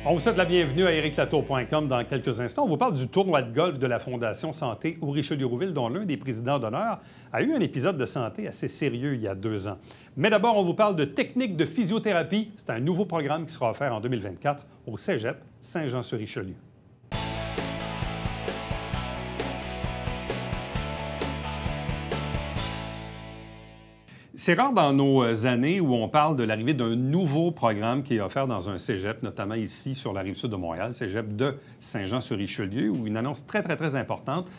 On vous souhaite la bienvenue à ericlatour.com dans quelques instants. On vous parle du tournoi de golf de la Fondation Santé où Richelieu-Rouville, dont l'un des présidents d'honneur, a eu un épisode de santé assez sérieux il y a 2 ans. Mais d'abord, on vous parle de techniques de physiothérapie. C'est un nouveau programme qui sera offert en 2024 au Cégep Saint-Jean-sur-Richelieu. C'est rare dans nos années où on parle de l'arrivée d'un nouveau programme qui est offert dans un cégep, notamment ici sur la Rive-Sud de Montréal, cégep de Saint-Jean-sur-Richelieu, où une annonce très importante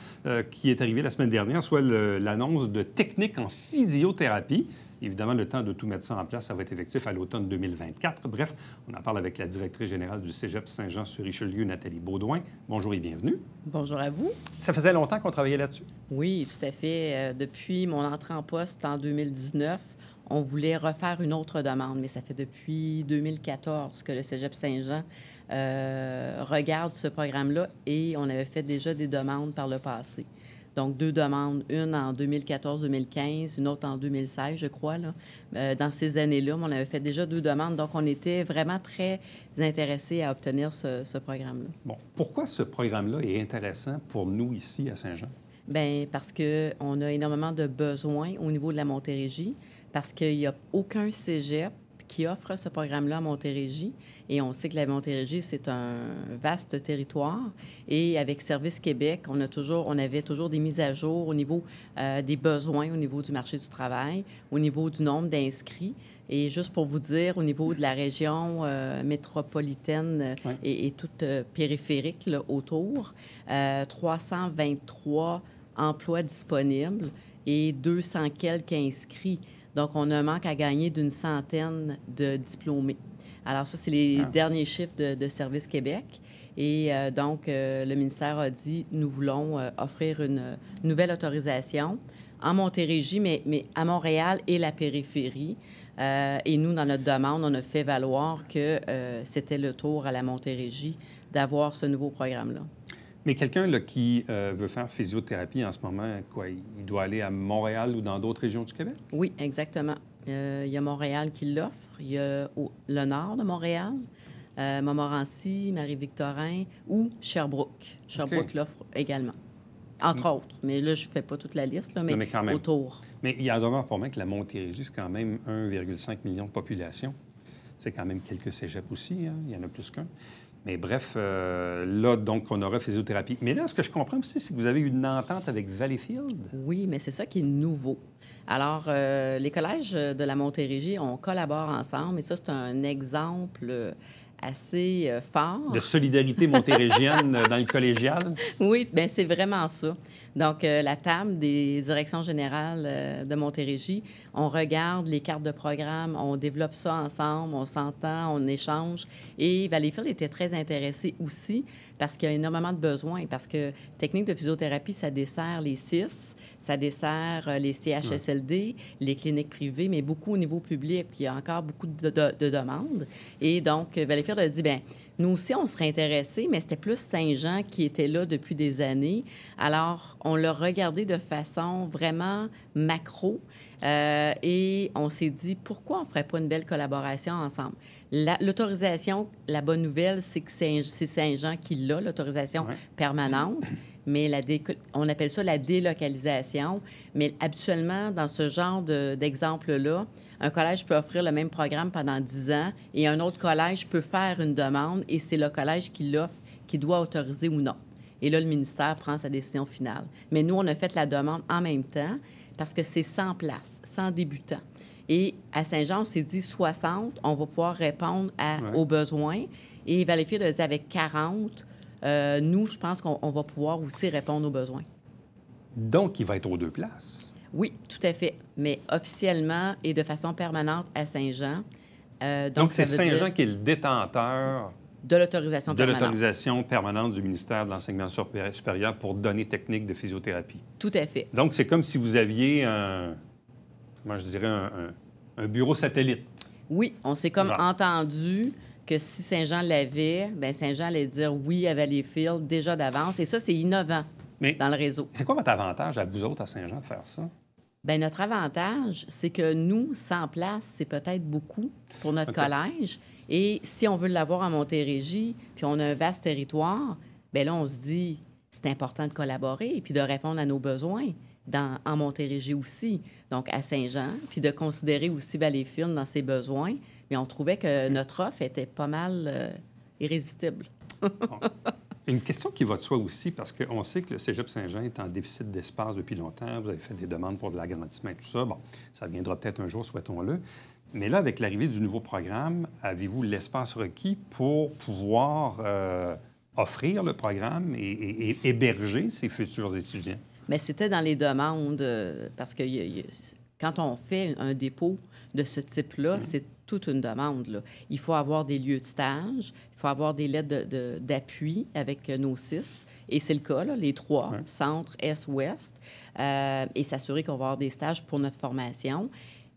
qui est arrivée la semaine dernière, soit l'annonce de techniques en physiothérapie. Évidemment, le temps de tout mettre ça en place, ça va être effectif à l'automne 2024. Bref, on en parle avec la directrice générale du cégep Saint-Jean-sur-Richelieu, Nathalie Baudouin. Bonjour et bienvenue. Bonjour à vous. Ça faisait longtemps qu'on travaillait là-dessus? Oui, tout à fait. Depuis mon entrée en poste en 2019, on voulait refaire une autre demande, mais ça fait depuis 2014 que le cégep Saint-Jean regarde ce programme-là et on avait fait déjà des demandes par le passé. Donc, 2 demandes, une en 2014-2015, une autre en 2016, je crois. Là. Dans ces années-là, on avait fait déjà 2 demandes. Donc, on était vraiment très intéressés à obtenir ce programme-là. Bon, pourquoi ce programme-là est intéressant pour nous ici à Saint-Jean? Bien, parce qu'on a énormément de besoins au niveau de la Montérégie, parce qu'il n'y a aucun cégep qui offre ce programme-là à Montérégie. Et on sait que la Montérégie, c'est un vaste territoire. Et avec Service Québec, on avait toujours des mises à jour au niveau des besoins, au niveau du marché du travail, au niveau du nombre d'inscrits. Et juste pour vous dire, au niveau de la région métropolitaine et toute périphérique là, autour, 323 emplois disponibles et 200 quelques inscrits. Donc, on a un manque à gagner d'une centaine de diplômés. Alors, ça, c'est les derniers chiffres de Service Québec. Et donc, le ministère a dit, nous voulons offrir une nouvelle autorisation en Montérégie, mais à Montréal et la périphérie. Et nous, dans notre demande, on a fait valoir que c'était le tour à la Montérégie d'avoir ce nouveau programme-là. Mais quelqu'un là, qui veut faire physiothérapie en ce moment, quoi, il doit aller à Montréal ou dans d'autres régions du Québec? Oui, exactement. Il y a Montréal qui l'offre. Il y a le nord de Montréal, Montmorency, Marie-Victorin ou Sherbrooke. Sherbrooke l'offre également, entre autres. Mais là, je ne fais pas toute la liste, là, mais quand même. autour. Mais il y en demeure pour moi que la Montérégie, c'est quand même 1,5 million de population. C'est quand même quelques cégeps aussi, hein? Il y en a plus qu'un. Mais bref, là, donc, on aura physiothérapie. Mais là, ce que je comprends aussi, c'est que vous avez eu une entente avec Valleyfield. Oui, mais c'est ça qui est nouveau. Alors, les collèges de la Montérégie, on collabore ensemble, et ça, c'est un exemple assez fort. De solidarité montérégienne dans le collégial? Oui, bien, c'est vraiment ça. Donc, la table des directions générales de Montérégie, on regarde les cartes de programme, on développe ça ensemble, on s'entend, on échange. Et Valleyfield était très intéressé aussi parce qu'il y a énormément de besoins, parce que technique de physiothérapie, ça dessert les CIS, ça dessert les CHSLD, les cliniques privées, mais beaucoup au niveau public. Il y a encore beaucoup de demandes. Et donc, Valleyfield a dit, bien, nous aussi, on serait intéressés, mais c'était plus Saint-Jean qui était là depuis des années. Alors, on l'a regardé de façon vraiment macro et on s'est dit, pourquoi on ne ferait pas une belle collaboration ensemble? L'autorisation, la bonne nouvelle, c'est que c'est Saint-Jean qui l'a, l'autorisation permanente, mais on appelle ça la délocalisation. Mais habituellement, dans ce genre d'exemple-là, un collège peut offrir le même programme pendant 10 ans et un autre collège peut faire une demande et c'est le collège qui l'offre qui doit autoriser ou non. Et là, le ministère prend sa décision finale. Mais nous, on a fait la demande en même temps parce que c'est 100 places, 100 débutants. Et à Saint-Jean, on s'est dit 60, on va pouvoir répondre aux besoins. Et Valleyfield a dit avec 40, nous, je pense qu'on va pouvoir aussi répondre aux besoins. Donc, il va être aux 2 places. Oui, tout à fait. Mais officiellement et de façon permanente à Saint-Jean. Donc c'est Saint-Jean qui est le détenteur de l'autorisation permanente. De l'autorisation permanente du ministère de l'Enseignement supérieur pour donner technique de physiothérapie. Tout à fait. Donc, c'est comme si vous aviez un bureau satellite. Oui, on s'est comme entendu que si Saint-Jean l'avait, bien Saint-Jean allait dire oui à Valleyfield déjà d'avance. Et ça, c'est innovant dans le réseau. C'est quoi votre avantage à vous autres à Saint-Jean de faire ça? Bien, notre avantage, c'est que nous, 100 places, c'est peut-être beaucoup pour notre collège. Et si on veut l'avoir à Montérégie, puis on a un vaste territoire, bien là, on se dit, c'est important de collaborer et puis de répondre à nos besoins en Montérégie aussi, donc à Saint-Jean, puis de considérer aussi Valleyfield dans ses besoins. Mais on trouvait que notre offre était pas mal irrésistible. Bon. Une question qui va de soi aussi, parce qu'on sait que le Cégep Saint-Jean est en déficit d'espace depuis longtemps. Vous avez fait des demandes pour de l'agrandissement et tout ça. Bon, ça viendra peut-être un jour, souhaitons-le. Mais là, avec l'arrivée du nouveau programme, avez-vous l'espace requis pour pouvoir offrir le programme et héberger ces futurs étudiants? Mais c'était dans les demandes, parce que quand on fait un dépôt de ce type-là, c'est toute une demande, là. Il faut avoir des lieux de stage, il faut avoir des lettres d'appui avec nos 6, et c'est le cas, là, les 3, centre, est, ouest, et s'assurer qu'on va avoir des stages pour notre formation.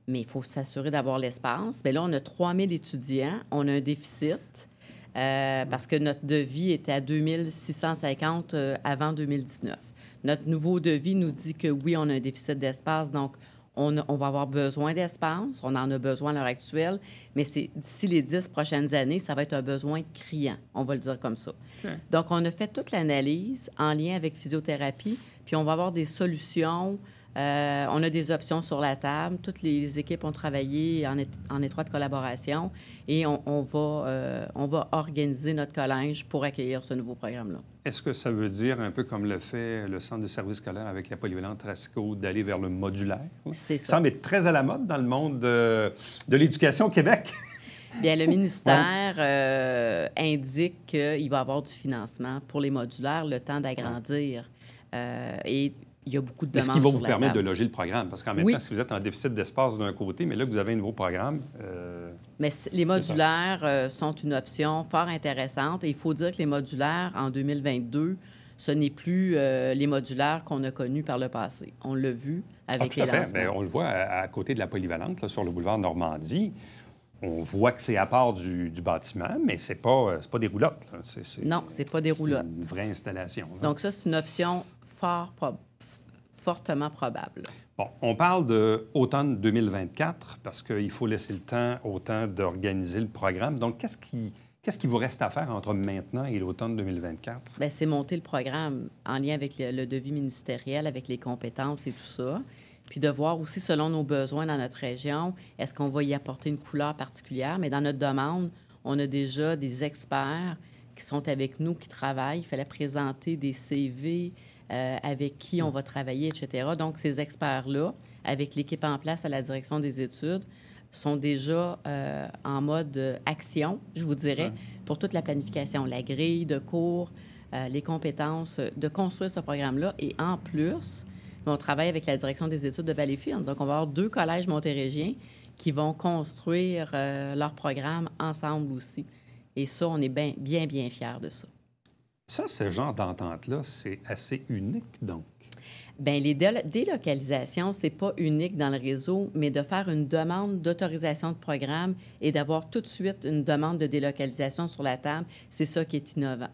Mais il faut s'assurer d'avoir l'espace. Bien là, on a 3000 étudiants, on a un déficit, parce que notre devis était à 2650 avant 2019. Notre nouveau devis nous dit que oui, on a un déficit d'espace, donc on va avoir besoin d'espace. On en a besoin à l'heure actuelle, mais d'ici les 10 prochaines années, ça va être un besoin criant, on va le dire comme ça. Okay. Donc, on a fait toute l'analyse en lien avec physiothérapie, puis on va avoir des solutions. On a des options sur la table. Toutes les équipes ont travaillé en étroite collaboration et on va organiser notre collège pour accueillir ce nouveau programme-là. Est-ce que ça veut dire, un peu comme le fait le Centre de services scolaires avec la polyvalente Rasco, d'aller vers le modulaire? C'est ça. Ça semble être très à la mode dans le monde de l'éducation au Québec. Bien, le ministère indique qu'il va y avoir du financement pour les modulaires, le temps d'agrandir. Et il y a beaucoup de demandes. Est-ce qu'il va vous permettre de loger le programme? Parce qu'en même temps, si vous êtes en déficit d'espace d'un côté, mais là que vous avez un nouveau programme... Mais les modulaires sont une option fort intéressante. Et il faut dire que les modulaires, en 2022, ce n'est plus les modulaires qu'on a connus par le passé. On l'a vu avec les lancements. Bien, on le voit à côté de la polyvalente, là, sur le boulevard Normandie. On voit que c'est à part du bâtiment, mais c'est pas des roulottes. Là. Non, c'est pas des roulottes. C'est une vraie installation. Là. Donc ça, c'est une option fortement probable. Bon, on parle de automne 2024 parce qu'il faut laisser le temps au temps d'organiser le programme. Donc, qu'est-ce qui vous reste à faire entre maintenant et l'automne 2024? Bien, c'est monter le programme en lien avec le devis ministériel, avec les compétences et tout ça. Puis de voir aussi, selon nos besoins dans notre région, est-ce qu'on va y apporter une couleur particulière? Mais dans notre demande, on a déjà des experts qui sont avec nous, qui travaillent. Il fallait présenter des CV avec qui on va travailler, etc. Donc, ces experts-là, avec l'équipe en place à la direction des études, sont déjà en mode action, je vous dirais, pour toute la planification, la grille de cours, les compétences, de construire ce programme-là. Et en plus, on travaille avec la direction des études de Valleyfield. Donc, on va avoir 2 collèges montérégiens qui vont construire leur programme ensemble aussi. Et ça, on est bien fiers de ça. Ça, ce genre d'entente-là, c'est assez unique, donc? Bien, les délocalisations, c'est pas unique dans le réseau, mais de faire une demande d'autorisation de programme et d'avoir tout de suite une demande de délocalisation sur la table, c'est ça qui est innovant.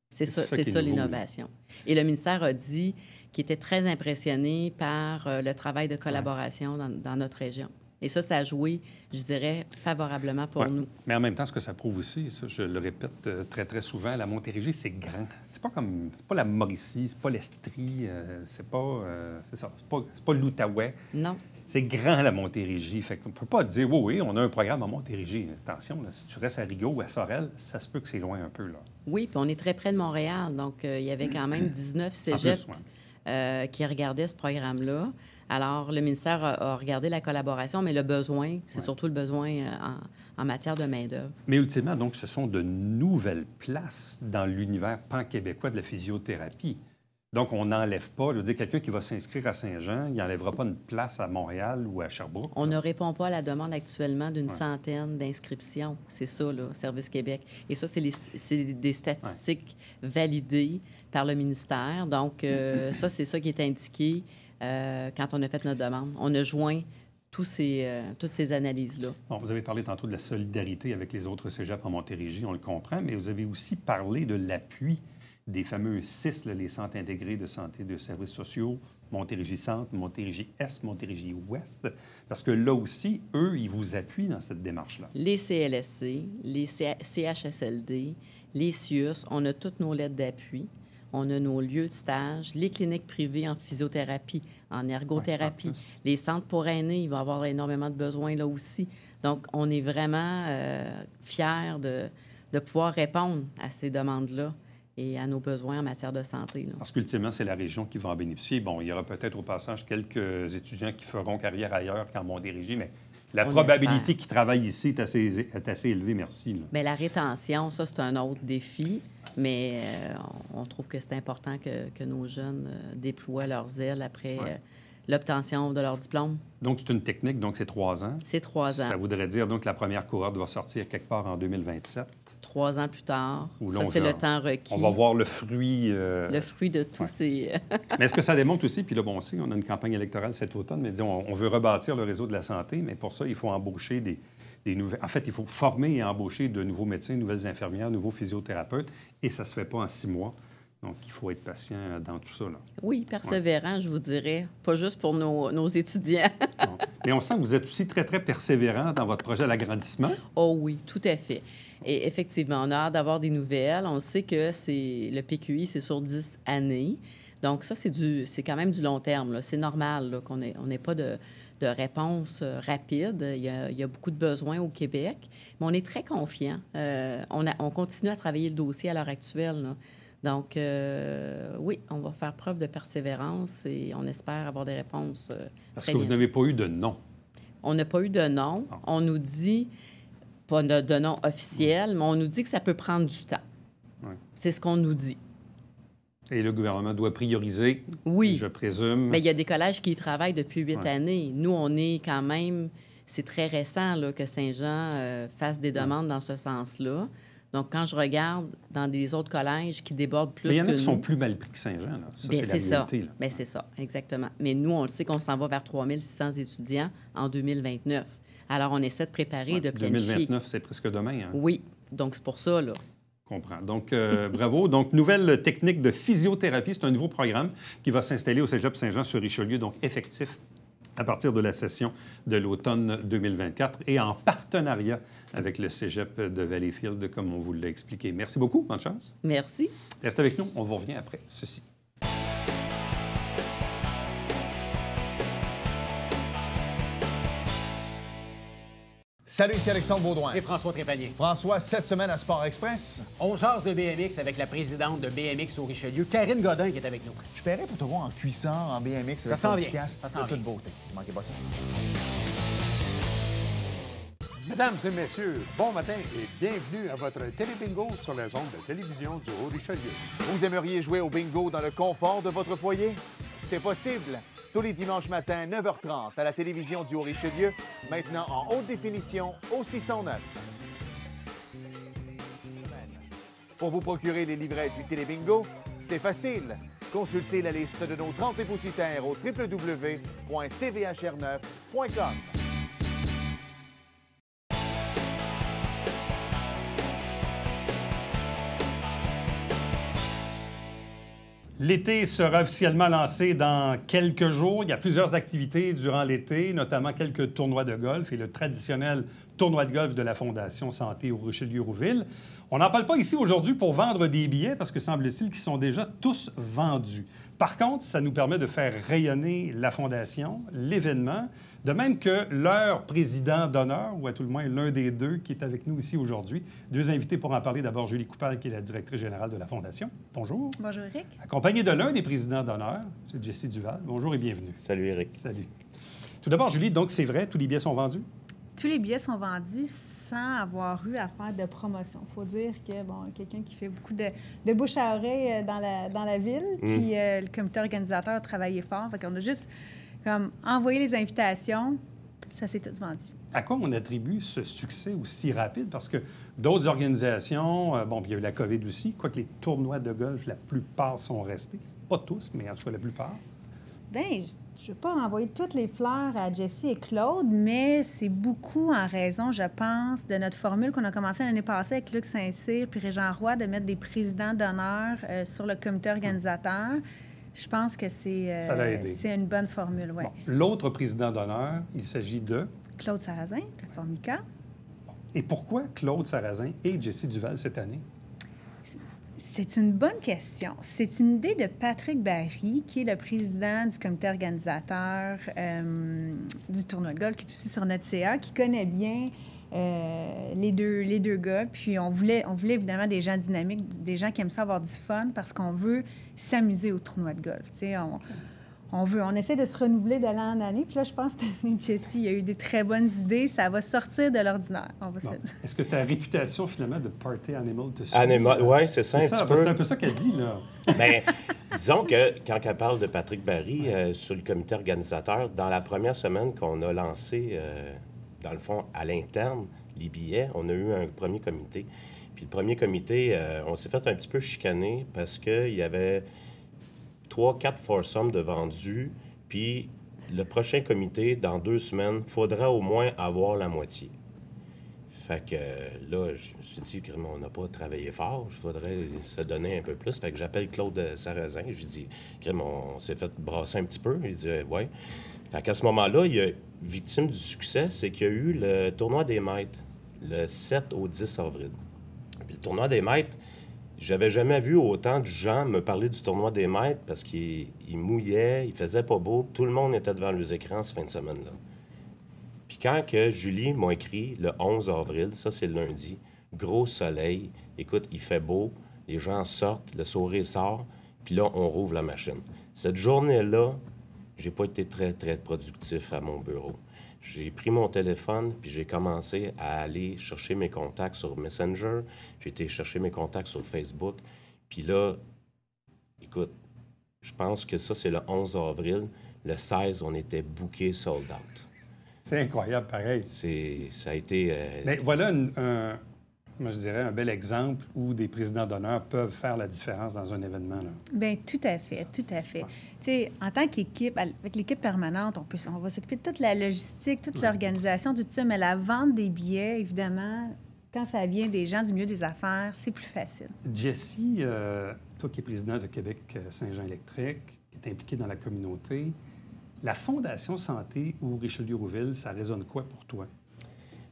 C'est ça l'innovation. Et le ministère a dit qu'il était très impressionné par le travail de collaboration dans notre région. Et ça a joué, je dirais, favorablement pour nous. Mais en même temps, ce que ça prouve aussi, ça, je le répète très, très souvent, la Montérégie, c'est grand. C'est pas la Mauricie, c'est pas l'Estrie, c'est pas l'Outaouais. Non. C'est grand, la Montérégie. Fait qu'on peut pas dire, oui, on a un programme à Montérégie. Attention, là, si tu restes à Rigaud ou à Sorel, ça se peut que c'est loin un peu, là. Oui, puis on est très près de Montréal. Donc, il y avait quand même 19 cégeps qui regardaient ce programme-là. Alors, le ministère a regardé la collaboration, mais le besoin, c'est surtout le besoin en matière de main-d'œuvre. Mais ultimement, donc, ce sont de nouvelles places dans l'univers pan-québécois de la physiothérapie. Donc, on n'enlève pas, je veux dire, quelqu'un qui va s'inscrire à Saint-Jean, il n'enlèvera pas une place à Montréal ou à Sherbrooke. On ne répond pas à la demande actuellement d'une centaine d'inscriptions. C'est ça, là, Service Québec. Et ça, c'est des statistiques validées par le ministère. Donc, ça, c'est ça qui est indiqué quand on a fait notre demande. On a joint toutes ces analyses-là. Bon, vous avez parlé tantôt de la solidarité avec les autres cégeps en Montérégie, on le comprend, mais vous avez aussi parlé de l'appui des fameux CIS, les Centres intégrés de santé et de services sociaux, Montérégie-Centre, Montérégie-Est, Montérégie-Ouest? Parce que là aussi, eux, ils vous appuient dans cette démarche-là. Les CLSC, les CHSLD, les CIUS, on a toutes nos lettres d'appui. On a nos lieux de stage, les cliniques privées en physiothérapie, en ergothérapie, les centres pour aînés, il va y avoir énormément de besoins là aussi. Donc, on est vraiment fiers de pouvoir répondre à ces demandes-là et à nos besoins en matière de santé. Là. Parce qu'ultimement, c'est la région qui va en bénéficier. Bon, il y aura peut-être au passage quelques étudiants qui feront carrière ailleurs qu'en Montérégie, mais la probabilité qu'ils travaillent ici est assez élevée, merci. Là. Bien, la rétention, ça, c'est un autre défi, mais on trouve que c'est important que nos jeunes déploient leurs ailes après l'obtention de leur diplôme. Donc, c'est une technique, donc c'est 3 ans. C'est 3 ans. Ça voudrait dire donc que la première cohorte va sortir quelque part en 2027. 3 ans plus tard. Ça, c'est le temps requis. On va voir le fruit... Le fruit de tous ces... Mais est-ce que ça démontre aussi, puis là, bon, on sait, on a une campagne électorale cet automne, mais disons, on veut rebâtir le réseau de la santé, mais pour ça, il faut embaucher des nouvelles... En fait, il faut former et embaucher de nouveaux médecins, de nouvelles infirmières, de nouveaux physiothérapeutes, et ça ne se fait pas en 6 mois. Donc, il faut être patient dans tout ça. Là. Oui, persévérant, je vous dirais. Pas juste pour nos étudiants. Mais on sent que vous êtes aussi très, très persévérant dans votre projet d'agrandissement. Oh oui, tout à fait. Et effectivement, on a hâte d'avoir des nouvelles. On sait que le PQI, c'est sur 10 années. Donc, ça, c'est quand même du long terme. Là. C'est normal là, qu'on n'ait pas de réponse rapide. Il y a beaucoup de besoins au Québec. Mais on est très confiants. On continue à travailler le dossier à l'heure actuelle. Là. Donc, oui, on va faire preuve de persévérance et on espère avoir des réponses Parce que vous n'avez pas eu de nom. On n'a pas eu de nom. Ah. On nous dit, pas de nom officiel, mais on nous dit que ça peut prendre du temps. Oui. C'est ce qu'on nous dit. Et le gouvernement doit prioriser, oui. Je présume. Mais il y a des collèges qui y travaillent depuis 8 années. Nous, on est quand même... C'est très récent là, que Saint-Jean fasse des demandes dans ce sens-là. Donc, quand je regarde dans des autres collèges qui débordent plus que nous... Mais il y en a qui sont plus mal pris que Saint-Jean. Là. Ça, bien, c'est la réalité. Bien, c'est ça, exactement. Mais nous, on le sait qu'on s'en va vers 3600 étudiants en 2029. Alors, on essaie de préparer et de planifier. 2029, c'est presque demain. Hein? Oui, donc c'est pour ça, là. Je comprends. Donc, bravo. Donc, nouvelle technique de physiothérapie. C'est un nouveau programme qui va s'installer au Cégep Saint-Jean-sur-Richelieu, donc effectif à partir de la session de l'automne 2024 et en partenariat avec le Cégep de Valleyfield, comme on vous l'a expliqué. Merci beaucoup. Bonne chance. Merci. Restez avec nous. On vous revient après ceci. Salut, ici Alexandre Baudouin. Et François Trépanier. François, cette semaine à Sport Express. On jase de BMX avec la présidente de BMX au Richelieu, Karine Godin, qui est avec nous. Je paierais pour te voir en cuissant, en BMX. Ça s'en vient. Ça sent toute beauté. Manquez pas ça. Mesdames et messieurs, bon matin et bienvenue à votre télébingo sur les ondes de télévision du Haut-Richelieu. Vous aimeriez jouer au bingo dans le confort de votre foyer? C'est possible. Tous les dimanches matins, 9h30, à la télévision du Haut-Richelieu, maintenant en haute définition au 609. Pour vous procurer les livrets du Télébingo, c'est facile. Consultez la liste de nos 30 dépositaires au www.tvhr9.com. L'été sera officiellement lancé dans quelques jours. Il y a plusieurs activités durant l'été, notamment quelques tournois de golf et le traditionnel tournoi de golf de la Fondation Santé au Richelieu-Rouville. On n'en parle pas ici aujourd'hui pour vendre des billets parce que semble-t-il qu'ils sont déjà tous vendus. Par contre, ça nous permet de faire rayonner la Fondation, l'événement, de même que leur président d'honneur, ou à tout le moins l'un des deux qui est avec nous ici aujourd'hui. Deux invités pour en parler. D'abord, Julie Coupal, qui est la directrice générale de la Fondation. Bonjour. Bonjour, Éric. Accompagnée de l'un des présidents d'honneur, M. Jesse Duval. Bonjour et bienvenue. Salut, Éric. Salut. Tout d'abord, Julie, donc c'est vrai, tous les billets sont vendus? Tous les billets sont vendus sans avoir eu à faire de promotion. Il faut dire que, bon, quelqu'un qui fait beaucoup de bouche à oreille dans la ville, puis le comité organisateur a travaillé fort. Fait qu'on a juste comme envoyé les invitations, ça s'est tout vendu. À quoi on attribue ce succès aussi rapide? Parce que d'autres organisations, bon, puis il y a eu la COVID aussi, quoique les tournois de golf, la plupart sont restés. Pas tous, mais en tout cas la plupart. Bien, je ne veux pas envoyer toutes les fleurs à Jessie et Claude, mais c'est beaucoup en raison, je pense, de notre formule qu'on a commencé l'année passée avec Luc Saint-Cyr puis Régent Roy, de mettre des présidents d'honneur sur le comité organisateur. Je pense que Ça l'a aidé. c'est une bonne formule, oui. Bon. L'autre président d'honneur, il s'agit de... Claude Sarrazin, de Formica. Et pourquoi Claude Sarrazin et Jessie Duval cette année? C'est une bonne question. C'est une idée de Patrick Barry, qui est le président du comité organisateur du tournoi de golf, qui est aussi sur notre CA, qui connaît bien les deux gars. Puis on voulait évidemment des gens dynamiques, des gens qui aiment ça avoir du fun, parce qu'on veut s'amuser au tournoi de golf. Tu sais, on essaie de se renouveler d'année en année. Puis là, je pense que Jesse, il y a eu des très bonnes idées. Ça va sortir de l'ordinaire. Est-ce que ta réputation, finalement, de party animal te suit? Animal, oui, c'est ça, un petit peu. C'est un peu ça qu'elle dit, là. Bien, disons que quand elle parle de Patrick Barry sur le comité organisateur, dans la première semaine qu'on a lancé, dans le fond, à l'interne, les billets, on a eu un premier comité. Puis le premier comité, on s'est fait un petit peu chicaner parce qu'il y avait 3-4 foursomes de vendus, puis le prochain comité, dans 2 semaines, il faudra au moins avoir la moitié. Fait que là, je me suis dit, on n'a pas travaillé fort, il faudrait se donner un peu plus. Fait que j'appelle Claude Sarrazin, je lui dis, on s'est fait brasser un petit peu. Il dit, ouais. Fait qu'à ce moment-là, il y a victime du succès, c'est qu'il y a eu le tournoi des maîtres, le 7 au 10 avril. Puis le tournoi des maîtres, j'avais jamais vu autant de gens me parler du tournoi des maîtres parce qu'il mouillait, il faisait pas beau, tout le monde était devant les écrans cette fin de semaine-là. Puis quand que Julie m'a écrit le 11 avril, ça c'est le lundi, gros soleil, écoute, il fait beau, les gens sortent, le sourire sort, puis là, on rouvre la machine. Cette journée-là, j'ai pas été très, très productif à mon bureau. J'ai pris mon téléphone, puis j'ai commencé à aller chercher mes contacts sur Messenger. J'ai été chercher mes contacts sur Facebook. Puis là, écoute, je pense que ça, c'est le 11 avril. Le 16, on était booké sold out. C'est incroyable, pareil. Ça a été... Bien, voilà moi, je dirais un bel exemple où des présidents d'honneur peuvent faire la différence dans un événement. Bien, tout à fait, tout à fait. Tu sais, en tant qu'équipe, avec l'équipe permanente, on va s'occuper de toute la logistique, toute l'organisation, tout ça, mais la vente des billets, évidemment, quand ça vient des gens du milieu des affaires, c'est plus facile. Jessie, toi qui es président de Québec Saint-Jean Électrique, qui est impliqué dans la communauté, la Fondation Santé ou Richelieu-Rouville, ça résonne quoi pour toi?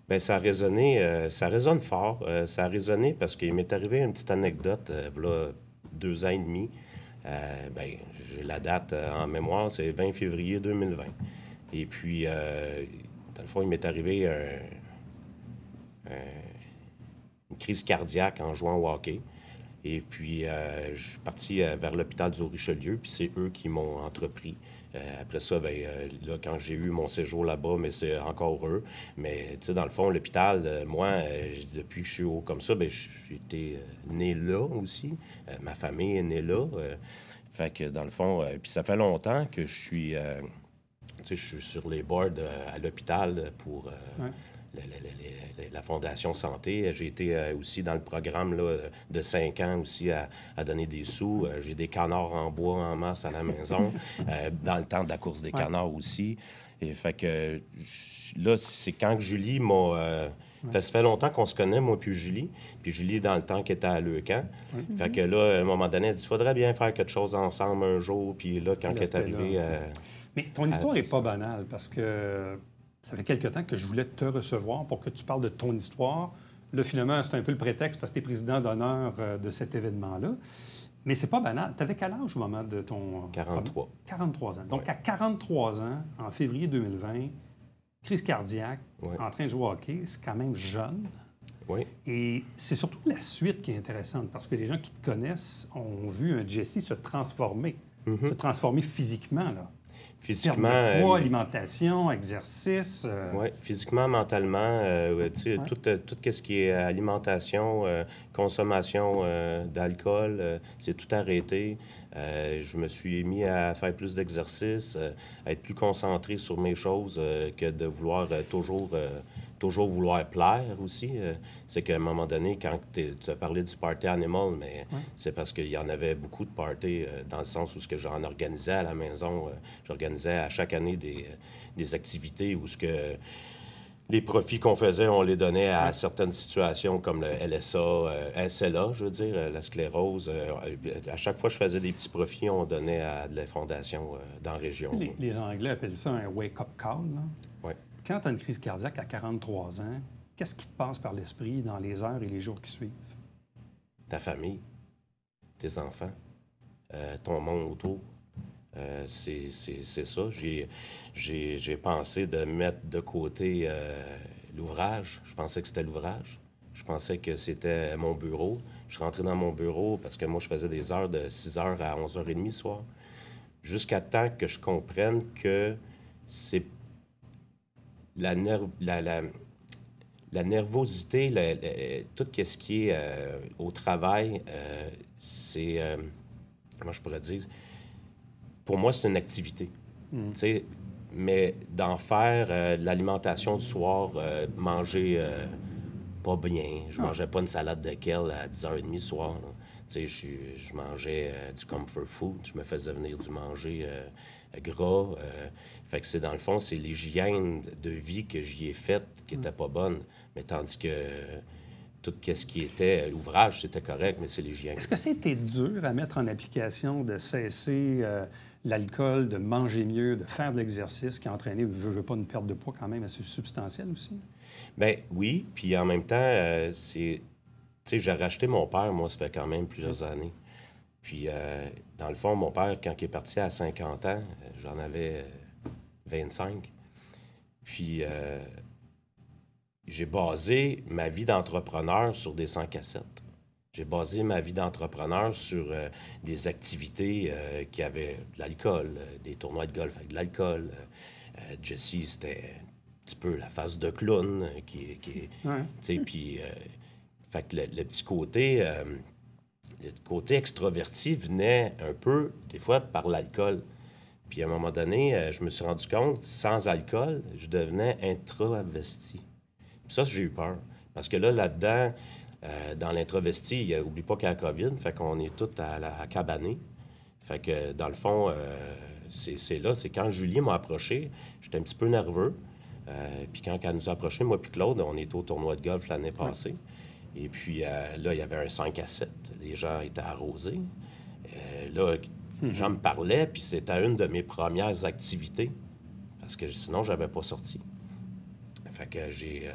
Bien, ça a résonné, ça résonne fort. Ça a résonné parce qu'il m'est arrivé une petite anecdote, là, 2 ans et demi. Bien, j'ai la date en mémoire, c'est 20 février 2020. Et puis, dans le fond, il m'est arrivé une crise cardiaque en jouant au hockey. Et puis, je suis parti vers l'hôpital du Haut-Richelieu, puis c'est eux qui m'ont entrepris. Après ça, bien, là, quand j'ai eu mon séjour là-bas, mais c'est encore eux. Mais, tu sais, dans le fond, l'hôpital, moi, depuis que je suis haut comme ça, bien, j'ai été né là aussi. Ma famille est née là. Fait que, dans le fond, puis ça fait longtemps que je suis, tu sais, je suis sur les boards à l'hôpital pour... la Fondation Santé. J'ai été aussi dans le programme là, de 5 ans aussi à donner des sous. J'ai des canards en bois en masse à la maison, dans le temps de la course des canards aussi. Et fait que là, c'est quand que Julie m'a... Ça fait longtemps qu'on se connaît, moi puis Julie. Puis Julie, dans le temps, qui était à Leucan. Fait que là, à un moment donné, elle dit, il faudrait bien faire quelque chose ensemble un jour. Puis là, quand elle est arrivée... Mais ton histoire n'est pas banale parce que... Ça fait quelque temps que je voulais te recevoir pour que tu parles de ton histoire. Là, finalement, c'est un peu le prétexte parce que tu es président d'honneur de cet événement-là. Mais c'est pas banal. Tu avais quel âge au moment de ton... 43. 43 ans. Donc, à 43 ans, en février 2020, crise cardiaque, en train de jouer au hockey, c'est quand même jeune. Oui. Et c'est surtout la suite qui est intéressante parce que les gens qui te connaissent ont vu un Jessie se transformer physiquement, là. Physiquement... poids, alimentation, exercice... Oui, physiquement, mentalement, tu sais, tout ce qui est alimentation, consommation d'alcool, c'est tout arrêté. Je me suis mis à faire plus d'exercice, à être plus concentré sur mes choses que de vouloir toujours vouloir plaire aussi. C'est qu'à un moment donné, quand tu as parlé du party animal, mais c'est parce qu'il y en avait beaucoup de parties dans le sens où ce que j'en organisais à la maison. J'organisais à chaque année des activités où ce que Les profits qu'on faisait, on les donnait à certaines situations comme le LSA, SLA, je veux dire, la sclérose. À chaque fois que je faisais des petits profits, on donnait à de la fondation dans la région. Les Anglais appellent ça un wake-up call. Ouais. Quand tu as une crise cardiaque à 43 ans, qu'est-ce qui te passe par l'esprit dans les heures et les jours qui suivent? Ta famille, tes enfants, ton monde autour. C'est ça. J'ai pensé de mettre de côté l'ouvrage. Je pensais que c'était l'ouvrage. Je pensais que c'était mon bureau. Je suis rentré dans mon bureau parce que moi, je faisais des heures de 6h à 11h30 le soir. Jusqu'à temps que je comprenne que c'est la nervosité, tout ce qui est au travail, c'est... comment je pourrais dire? Pour moi, c'est une activité. Tu sais, mais d'en faire de l'alimentation du soir, manger pas bien. Je mangeais pas une salade de kale à 10h30 le soir. Tu sais, je mangeais du comfort food. Je me faisais venir du manger gras. Fait que c'est dans le fond, c'est l'hygiène de vie que j'y ai faite qui était pas bonne. Mais tandis que tout ce qui était l'ouvrage, c'était correct, mais c'est l'hygiène. Est-ce que c'était dur à mettre en application de cesser l'alcool, de manger mieux, de faire de l'exercice qui a entraîné, veut pas, une perte de poids quand même assez substantielle aussi? Bien, oui. Puis en même temps, c'est... Tu sais, j'ai racheté mon père, moi, ça fait quand même plusieurs années. Puis, dans le fond, mon père, quand il est parti à 50 ans, j'en avais 25. Puis, j'ai basé ma vie d'entrepreneur sur des 100 cassettes. J'ai basé ma vie d'entrepreneur sur des activités qui avaient de l'alcool, des tournois de golf avec de l'alcool. Jesse, c'était un petit peu la face de clown qui tu sais, puis... fait que le petit côté... le côté extraverti venait un peu, des fois, par l'alcool. Puis à un moment donné, je me suis rendu compte, sans alcool, je devenais intravesti. Puis ça, j'ai eu peur. Parce que là-dedans, dans l'intravesti, oublie pas qu'il y a la COVID, fait qu'on est tous à cabaner. Fait que, dans le fond, c'est là, c'est quand Julie m'a approché, j'étais un petit peu nerveux. Puis quand elle nous a approchés, moi puis Claude, on était au tournoi de golf l'année passée. Et puis là, il y avait un 5 à 7. Les gens étaient arrosés. Là, les gens me parlaient, puis c'était une de mes premières activités. Parce que sinon, je n'avais pas sorti. Fait que j'ai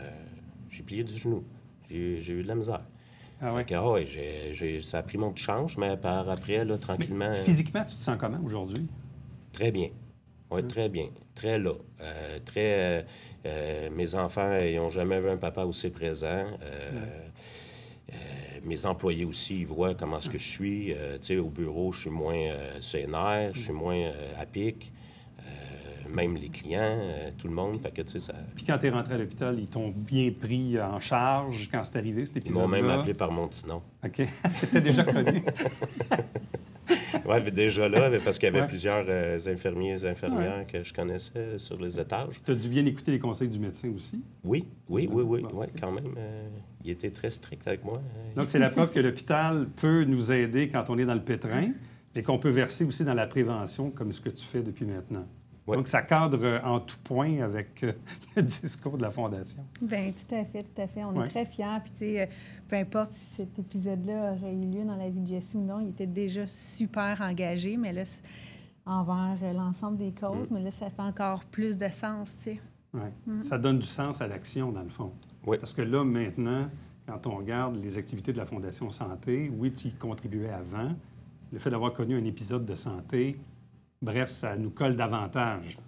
plié du genou. J'ai eu de la misère. Ah ouais? Fait que, ça a pris mon petit change, mais par après, là, tranquillement... Mais physiquement, tu te sens comment aujourd'hui? Très bien. Oui, très bien. Très là. Mes enfants, ils n'ont jamais vu un papa aussi présent. Mes employés aussi, ils voient comment est-ce que je suis. Tu sais, au bureau, je suis moins sénère, je suis moins à pic. Même les clients, tout le monde. Fait que, tu sais, ça... Puis quand tu es rentré à l'hôpital, ils t'ont bien pris en charge quand c'est arrivé, cet Ils épisode-là? m'ont même appelé par mon petit nom. OK. C'était déjà connu. Oui, déjà là, parce qu'il y avait plusieurs infirmiers et infirmières que je connaissais sur les étages. Tu as dû bien écouter les conseils du médecin aussi? Oui, quand même. Il était très strict avec moi. Donc, c'est la preuve que l'hôpital peut nous aider quand on est dans le pétrin et qu'on peut verser aussi dans la prévention, comme ce que tu fais depuis maintenant. Ouais. Donc, ça cadre en tout point avec le discours de la Fondation. Bien, tout à fait, tout à fait. On est très fiers. Puis, tu sais, peu importe si cet épisode-là aurait eu lieu dans la vie de Jesse ou non, il était déjà super engagé, mais là, envers l'ensemble des causes, mais là, ça fait encore plus de sens, tu sais. Ouais. Ça donne du sens à l'action, dans le fond. Oui. Parce que là, maintenant, quand on regarde les activités de la Fondation Santé, oui, tu y contribuais avant. Le fait d'avoir connu un épisode de santé, bref, ça nous colle davantage.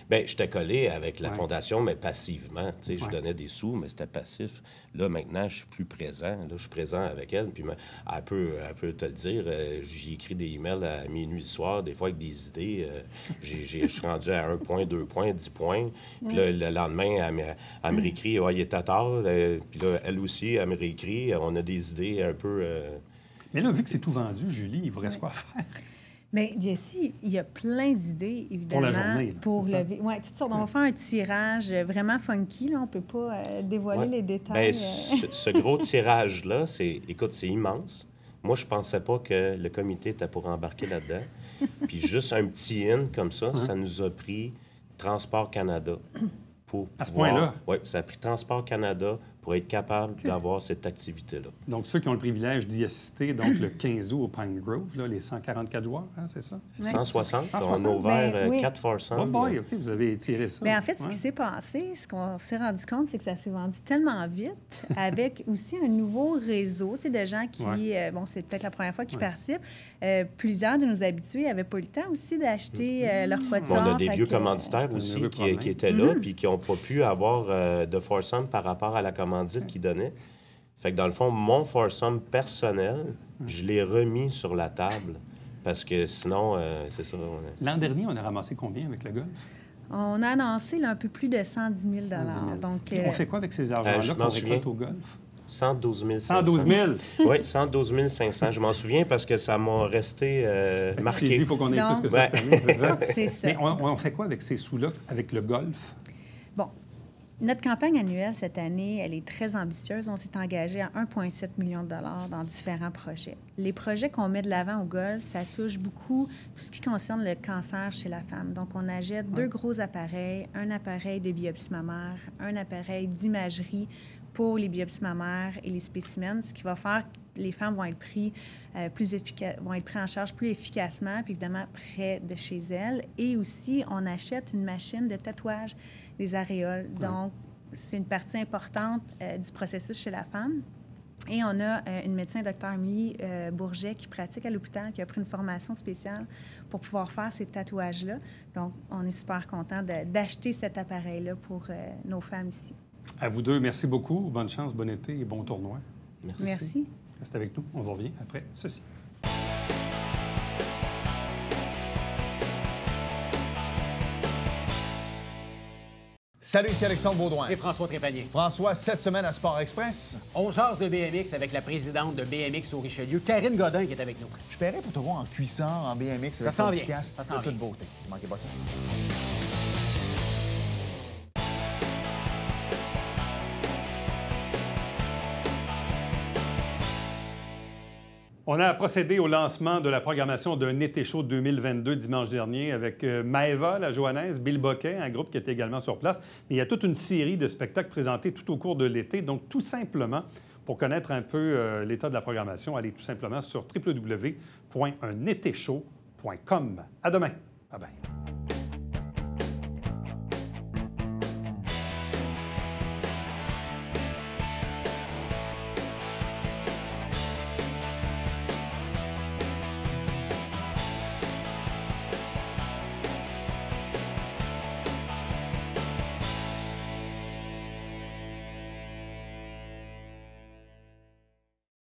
Bien, j'étais collé avec la Fondation, mais passivement. Tu sais, je donnais des sous, mais c'était passif. Là, maintenant, je suis plus présent. Là, je suis présent avec elle. Puis elle peut te le dire. J'y écris des emails à minuit le soir, des fois avec des idées. Je suis rendu à 1 point, 2 points, 10 points. Puis là, le lendemain, elle me réécrit « il était tard ». Puis là, elle aussi, elle me réécrit. On a des idées un peu... Mais là, vu que c'est tout vendu, Julie, il vous reste quoi faire? Bien, Jesse, il y a plein d'idées, évidemment. Pour la journée. Pour lever. Oui, toutes sortes. On va faire un tirage vraiment funky. Là. On ne peut pas dévoiler les détails. Bien, ce gros tirage-là, c'est immense. Moi, je pensais pas que le comité était pour embarquer là-dedans. Puis juste un petit in comme ça, ça nous a pris Transport Canada. pour À ce pouvoir... point-là? Oui, ça a pris Transport Canada pour être capable d'avoir cette activité-là. Donc, ceux qui ont le privilège d'y assister, donc le 15 août au Pine Grove, là, les 144 joueurs, hein, c'est ça? Ouais. 160, 160. on a ouvert Ben, oui. 4 foursomes. Oh boy, OK, vous avez tiré ça. Bien, en fait, ce Ouais. qui s'est passé, ce qu'on s'est rendu compte, c'est que ça s'est vendu tellement vite, avec aussi un nouveau réseau, tu sais, de gens qui, Ouais. bon, c'est peut-être la première fois qu'ils Ouais. participent. Plusieurs de nos habitués n'avaient pas eu le temps aussi d'acheter leur quotidien. On a des vieux commanditaires un aussi heureux qui problème. étaient là puis qui n'ont pas pu avoir de foursome par rapport à la commandite qu'ils donnaient. Fait que dans le fond, mon foursome personnel, je l'ai remis sur la table parce que sinon, c'est ça. L'an dernier, on a ramassé combien avec le golf? On a annoncé là, un peu plus de 110 000 110 000. Donc, Et on fait quoi avec ces argents-là je qu'on m'en récolte souviens. au golf? 112 500. 112 000! Oui, 112 500. Je m'en souviens parce que ça m'a resté J'ai dit, marqué. il faut qu'on ait Donc- plus que ça cette année, c'est ça? c'est ça. Mais on fait quoi avec ces sous-là, avec le golf? Bon, notre campagne annuelle cette année, elle est très ambitieuse. On s'est engagé à 1,7 million de dollars dans différents projets. Les projets qu'on met de l'avant au golf, ça touche beaucoup tout ce qui concerne le cancer chez la femme. Donc, on achète 2 gros appareils, un appareil de biopsie mammaire, un appareil d'imagerie pour les biopsies mammaires et les spécimens, ce qui va faire que les femmes vont être prises vont être pris en charge plus efficacement, puis évidemment près de chez elles. Et aussi, on achète une machine de tatouage des aréoles. Donc, c'est une partie importante du processus chez la femme. Et on a une médecin, Dr. Amélie Bourget, qui pratique à l'hôpital, qui a pris une formation spéciale pour pouvoir faire ces tatouages-là. Donc, on est super content d'acheter cet appareil-là pour nos femmes ici. À vous deux, merci beaucoup. Bonne chance, bon été et bon tournoi. Merci. Restez avec nous. On vous revient après ceci. Salut, ici Alexandre Baudouin. Et François Trépanier. François, cette semaine à Sport Express, On jase de BMX avec la présidente de BMX au Richelieu, Karine Godin, qui est avec nous. je paierais pour te voir en cuissant, en BMX, Ça avec s'en ton vient. petit casque. Ça s'en de toute vient. beauté. Ne manquez pas ça. On a procédé au lancement de la programmation d'un été chaud 2022 dimanche dernier avec Maëva, la Johannaise, Bill Boquet, un groupe qui était également sur place. Mais il y a toute une série de spectacles présentés tout au cours de l'été. Donc, tout simplement, pour connaître un peu l'état de la programmation, allez tout simplement sur www.unetéchaud.com. À demain. Bye bye.